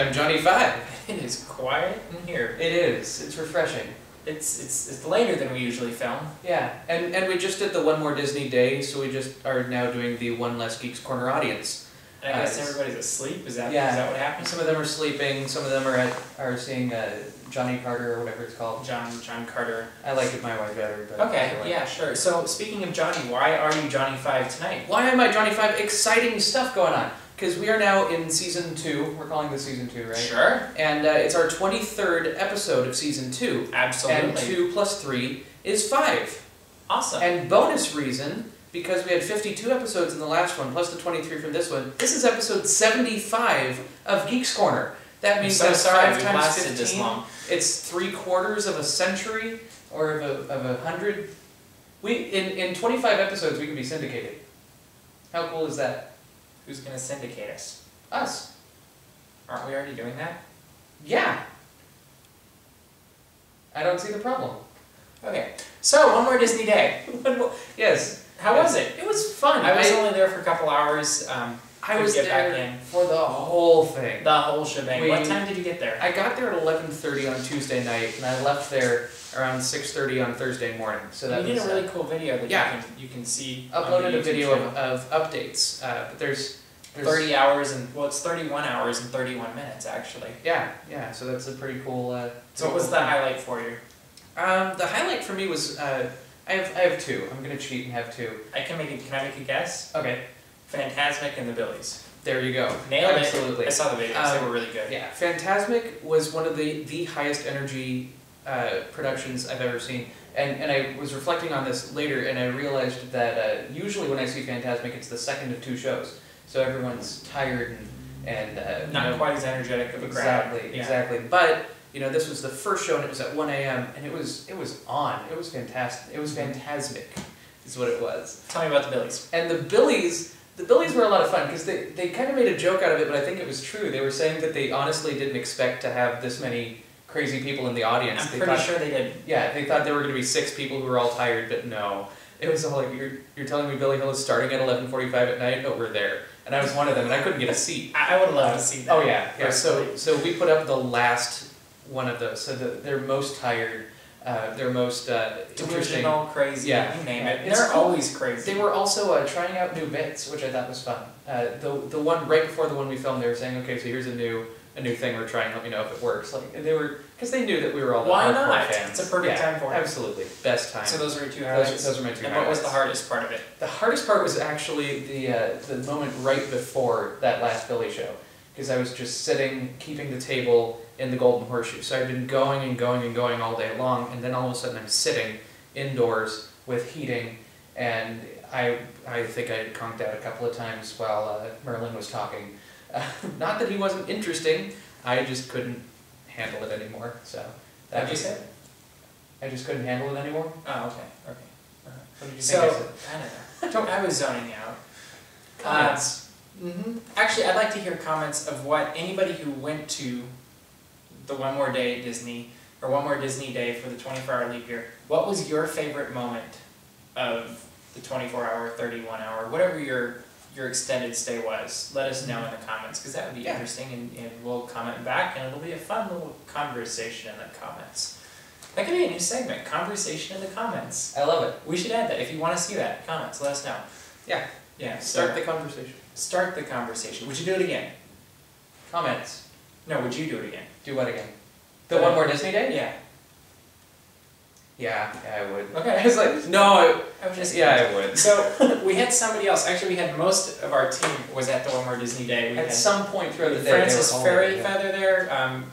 I'm Johnny 5. It is quiet in here. It is. It's refreshing. It's later than we usually film. Yeah, and we just did the One More Disney day, so we just are now doing the One Less Geeks Corner audience. And I guess everybody's asleep. Is that yeah, what happened? Some of them are sleeping. Some of them are seeing Johnny Carter or whatever it's called. John Carter. I like it my way better. But okay, yeah, sure. So speaking of Johnny, why are you Johnny 5 tonight? Why am I Johnny 5? Exciting stuff going on. Because we are now in Season 2. We're calling this Season 2, right? Sure. And it's our 23rd episode of Season 2. Absolutely. And 2 plus 3 is 5. Awesome. And bonus reason, because we had 52 episodes in the last one, plus the 23 from this one, this is episode 75 of Geeks Corner. That means that's 5 times 15. This long. It's 3/4 of a century, or of a hundred. In 25 episodes, we can be syndicated. How cool is that? Who's going to syndicate us? Us. Aren't we already doing that? Yeah. I don't see the problem. Okay. So, One More Disney Day. Yes. How was it? It was fun. I was only there for a couple hours. I was get there back in. for the whole thing. The whole shebang. What time did you get there? I got there at 11:30 on Tuesday night, and I left there around 6:30 on Thursday morning. So that you did a really cool video that you can see. Uploaded a video of updates, but there's 30 hours and it's 31 hours and 31 minutes actually. Yeah. So that's a pretty cool. So what was the highlight for you? The highlight for me was I have two. I'm gonna cheat and have two. Can I make a guess? Okay. Phantasmic and the Billies. There you go. Nailed it. Absolutely. I saw the videos. They were really good. Yeah, Phantasmic was one of the highest energy productions I've ever seen. And I was reflecting on this later, and I realized that usually when I see Phantasmic, it's the second of 2 shows. So everyone's tired and not quite as energetic of a crowd. Exactly. But this was the first show, and it was at 1 a.m. and it was on. It was fantastic. It was Phantasmic, is what it was. Tell me about the Billies. And the Billies were a lot of fun because they kind of made a joke out of it, but I think it was true. They were saying that they honestly didn't expect to have this many crazy people in the audience. I'm pretty sure they did. Yeah, they thought there were going to be 6 people who were all tired, but no. It was all like, you're telling me Billy Hill is starting at 11:45 at night? No, we're there. And I was one of them, and I couldn't get a seat. I would love to see that. Oh yeah. So we put up the last one of those. So they're most tired. They're most interesting. Delusional, crazy, you name it. They're cool. Always crazy. They were also trying out new bits, which I thought was fun. The one right before the one we filmed, they were saying, okay, so here's a new thing we're trying. Let me know if it works. Because they knew that we were all hardcore fans. It's a perfect time for it. Absolutely, best time. So those were your 2 highlights. Those were my 2 highlights. And what was the hardest part of it? The hardest part was actually the moment right before that last Billy show, because I was just sitting, keeping the table in the Golden Horseshoe. So I'd been going and going and going all day long, and then all of a sudden I'm sitting indoors with heating, and I think I had conked out a couple of times while Merlin was talking. Not that he wasn't interesting, I just couldn't handle it anymore. So what did you say? I just couldn't handle it anymore. Oh, okay. What did you think I said? I don't know. I was zoning out. Comments. Actually, I'd like to hear comments of what anybody who went to the One More Day Disney, or One More Disney Day for the 24-hour leap year, what was your favorite moment of the 24-hour, 31-hour, whatever your extended stay was? Let us know in the comments, because that would be interesting, and we'll comment back, and it'll be a fun little conversation in the comments. That could be a new segment, conversation in the comments. I love it. We should add that. If you want to see that, comments, let us know. Yeah. Start the conversation. Start the conversation. Would you do it again? Comments. No, would you do it again? Do what again? The One More Disney Day? Yeah. Yeah, I would. Okay. I was like, no, I was just I would. So, we had somebody else. Actually, we had most of our team was at the One More Disney Day. We at had some point throughout the day, Francis Fairyfeather there.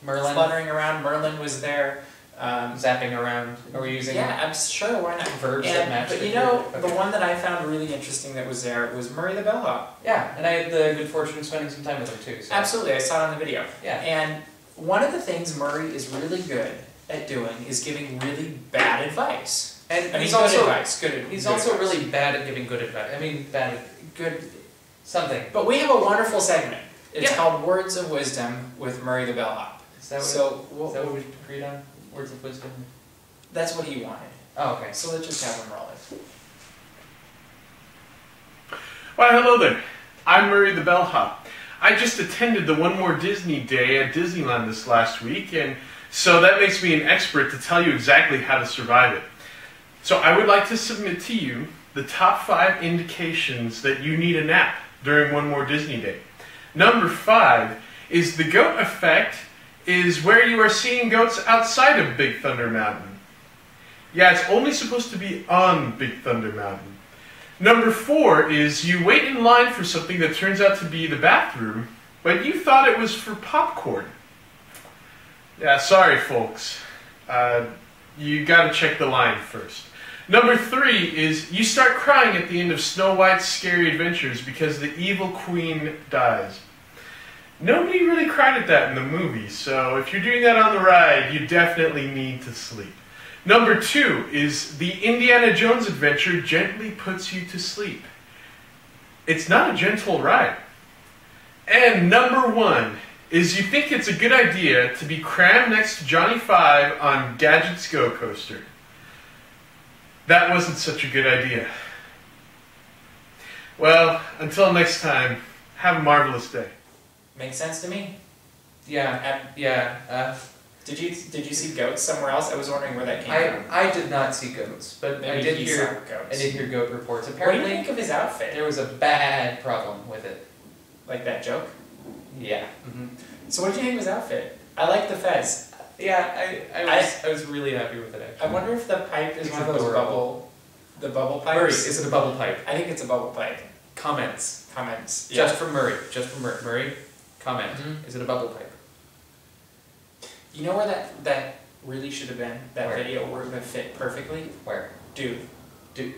Merlin. Fluttering around. Merlin was there. Zapping around. Are we using... Yeah, I'm sure. Why not? Verbs that match. But the one that I found really interesting that was there was Murray the Bellhop. Yeah, and I had the good fortune of spending some time with him too. So. Absolutely, I saw it on the video. Yeah. And one of the things Murray is really good at doing is giving really bad advice. And he's also really bad at giving good advice. I mean, good something. But we have a wonderful segment. It's called Words of Wisdom with Murray the Bellhop. Is that what we agreed on? Words of wisdom? That's what he wanted. Oh, okay. So let's just have him roll it. Well, hello there. I'm Murray the Bellhop. I just attended the One More Disney Day at Disneyland this last week, and so that makes me an expert to tell you exactly how to survive it. So I would like to submit to you the top 5 indications that you need a nap during One More Disney Day. Number 5 is the goat effect is where you are seeing goats outside of Big Thunder Mountain. Yeah, it's only supposed to be on Big Thunder Mountain. Number 4 is you wait in line for something that turns out to be the bathroom, but you thought it was for popcorn. Yeah, sorry folks. You gotta check the line first. Number 3 is you start crying at the end of Snow White's Scary Adventures because the evil queen dies. Nobody really cried at that in the movie, so if you're doing that on the ride, you definitely need to sleep. Number 2 is the Indiana Jones adventure gently puts you to sleep. It's not a gentle ride. And number 1 is you think it's a good idea to be crammed next to Johnny 5 on Gadget's Go Coaster. That wasn't such a good idea. Well, until next time, have a marvelous day. Makes sense to me. Yeah. Did you see goats somewhere else? I was wondering where that came from. I did not see goats, but Maybe I did he hear saw goats. I did hear goat reports. What do Apparently, you think of his outfit? there was a bad problem with it. Like that joke? Yeah. So what did you think of his outfit? I like the fez. Yeah, I was really happy with it actually. I wonder if the pipe is It's one of those adorable. bubble pipes. Murray, is it a bubble pipe? I think it's a bubble pipe. Comments. Comments. Just from Murray. Just from Murray. Murray, comment. Mhm. Is it a bubble pipe? You know where that really should have been? That Where? video where it would have fit perfectly? Where? Dude. Dude!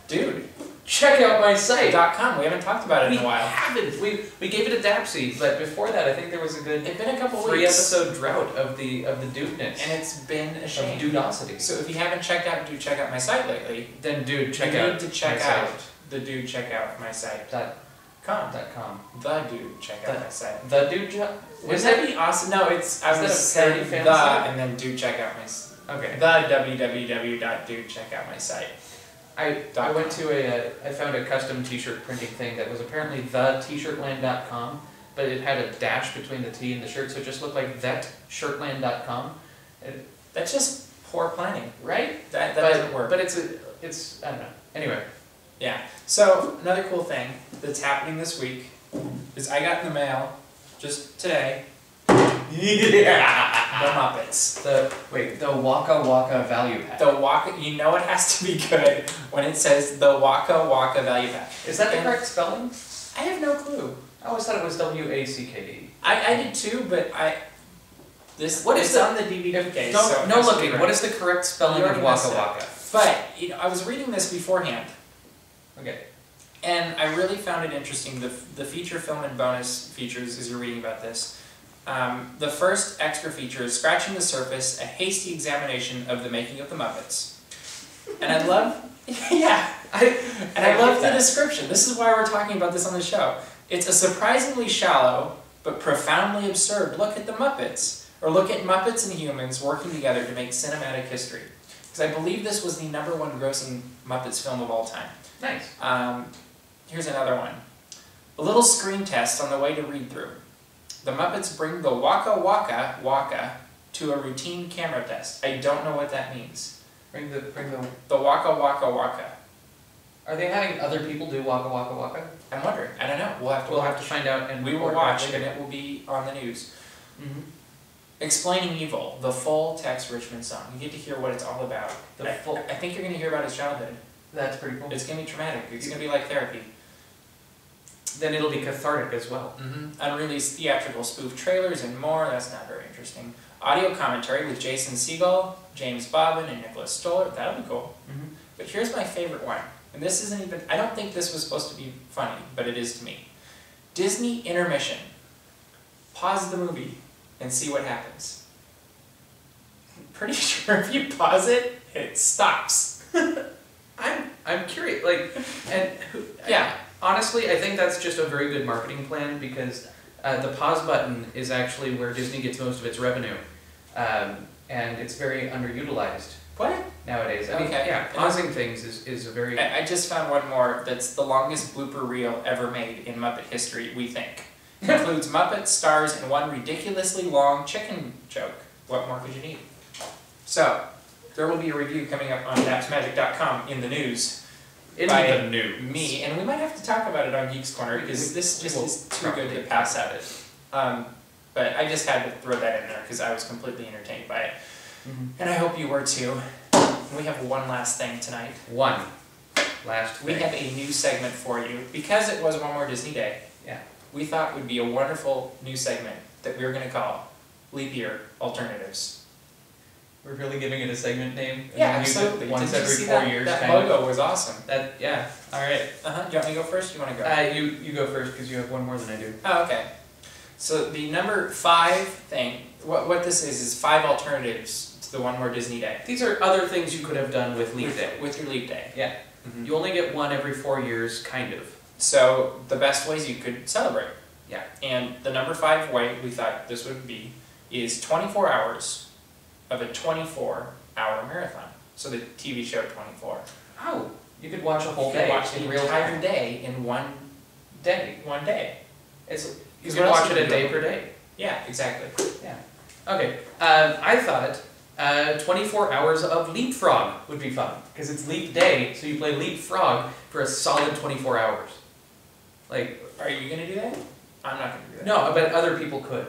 Dude. Check out my site! .com. We haven't talked about it We in a while. haven't. We gave it a DAPsy, but before that, I think there was a good It's been a couple 3 weeks. episode drought of the dudeness. And it's been a of shame. dudosity. So if you haven't checked out Dude Check Out My Site lately, Then dude, check you out need to check my out site. the Dude Check Out My Site. .com. The Dude Check Out The- My Site. The dude job. Wouldn't that be awesome? No, it's I Is was that a saying parody fan the site? and then Dude Check Out My Site. Okay. The www.dudecheckoutmysite. I .com. went to I found a custom t-shirt printing thing that was apparently the-tshirtland.com, but it had a dash between the T and the shirt, so it just looked like that-shirtland.com. That's just poor planning. Right? That But- doesn't work. But it's I don't know. Anyway. Yeah. So another cool thing that's happening this week is I got in the mail just today the Muppets. The Waka Waka value pack. The Waka, you know it has to be good when it says the Waka Waka value pack. Is that the And correct spelling? I have no clue. I always thought it was WACKE. I did too, but What is it's the- on the DVD case. No, so it no has to be looking. right. What is the correct spelling You of already Waka messed up. Waka? But I was reading this beforehand, Okay. and I really found it interesting. The feature film and bonus features, as you're reading about this, the first extra feature is Scratching the Surface, a hasty examination of the making of the Muppets. And I love, I love the description. This is why we're talking about this on the show. It's a surprisingly shallow but profoundly absurd look at the Muppets, or look at Muppets and humans working together to make cinematic history. Because I believe this was the #1 grossing Muppets film of all time. Nice. Here's another one. A little screen test on the way to read through. The Muppets bring the Waka Waka Waka to a routine camera test. I don't know what that means. Bring the. The Waka Waka Waka. Are they having other people do Waka Waka Waka? I'm wondering. I don't know. We'll have to We'll watch. have to find out, and We will report watch, back and later. it will be on the news. Mhm. Explaining Evil, the full Tex Richmond song. You get to hear what it's all about. The full. I think you're going to hear about his childhood. That's pretty cool. It's going to be traumatic. It's going to be like therapy. Then it'll be cathartic as well. Unreleased theatrical spoof trailers and more. That's not very interesting. Audio commentary with Jason Segel, James Bobbin, and Nicholas Stoller. That'll be cool. But here's my favorite one. And this isn't even... I don't think this was supposed to be funny, but it is to me. Disney intermission. Pause the movie and see what happens. I'm pretty sure if you pause it, it stops. I'm curious, yeah. Honestly, I think that's just a very good marketing plan because the pause button is actually where Disney gets most of its revenue, and it's very underutilized. What? nowadays. I mean, Okay. yeah, pausing things is a very... I just found one more that's the longest blooper reel ever made in Muppet history, we think. Includes Muppet stars and one ridiculously long chicken joke. What more could you need? So, there will be a review coming up on dapsmagic.com in the news. By the news. Me, and we might have to talk about it on Geeks Corner because this just is too good to pass out it. But I just had to throw that in there because I was completely entertained by it. And I hope you were too. We have one last thing tonight. One last thing. We have a new segment for you. Because it was One More Disney Day, Yeah. we thought it would be a wonderful new segment that we were going to call Leap Year Alternatives. We're really giving it a segment name? Yeah, Use it absolutely. once Did you every see 4 that? years, That kind of. logo was awesome. Yeah, alright. Do you want me to go first or do you want to go? You go first because you have one more than I do. Oh, okay. So the number 5 thing, what this is 5 alternatives to the One More Disney Day. These are other things you could have done with Leap Day. With your Leap Day. Yeah. You only get one every 4 years, kind of. So the best ways you could celebrate. Yeah. And the number 5 way we thought this would be is 24 hours of a 24-hour marathon. So the TV show 24. Oh, you could watch a whole You could day watch the in real entire time. day in one Day. day. You What can else watch you it a can day do? per day. Yeah, exactly. Yeah. Okay. I thought 24 hours of leapfrog would be fun because it's leap day, so you play leapfrog for a solid 24 hours. Like, Are you gonna do that? I'm not gonna do that. no, but other people could.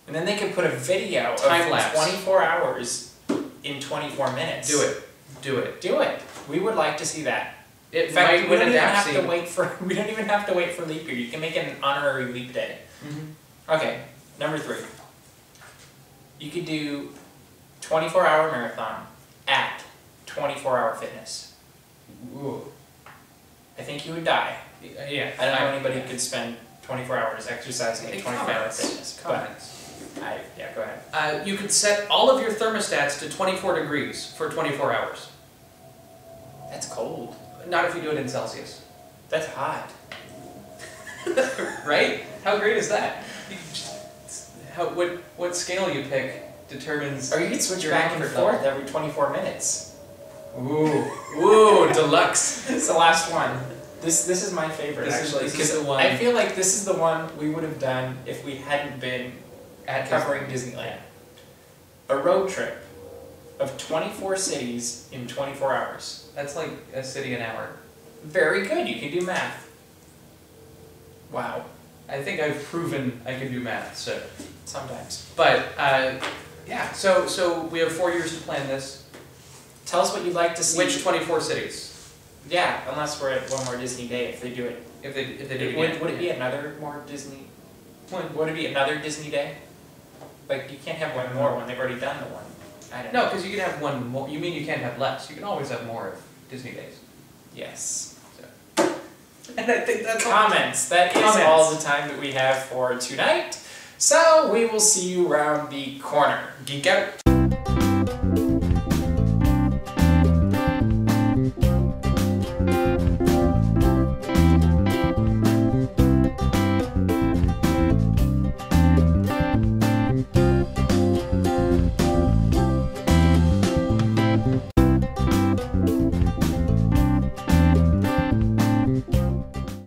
And then they could put a video Time of lapse. 24 hours in 24 minutes. Do it. Do it. Do it. We would like to see that. It In fact, might we win don't a even DAP have to scene. wait for we don't even have to wait for leap year. You can make it an honorary leap day. Okay, number 3. You could do 24-hour marathon at 24-hour fitness. Ooh. I think you would die. Yeah. I don't know anybody who could spend 24 hours exercising at 24-hour fitness. Comments. Yeah, go ahead. You could set all of your thermostats to 24 degrees for 24 hours. That's cold. Not if you do it in Celsius. That's hot. Right? How great is that? You just, what scale you pick determines. Or you could switch your back and comfort forth level. every 24 minutes. Ooh, deluxe. It's the last one. This is my favorite This is actually because the one. I feel like this is the one we would have done if we hadn't been At covering Disneyland. A road trip of 24 cities in 24 hours. That's like a city an hour. Very good. You can do math. Wow. I think I've proven I can do math. So, Sometimes. but yeah. So we have 4 years to plan this. Tell us what you'd like to see. Which 24 cities? Yeah, unless we're at One More Disney Day if they do it. If they do it Would again. it be another more Disney? Would it be another Disney Day? Like you can't have one more when they've already done the one. I don't know. No, because you can have one more. You mean you can't have less? You can always have more of Disney days. Yes. And I think that's Comments. That is Comments. all the time that we have for tonight. So we will see you around the corner. Geek out.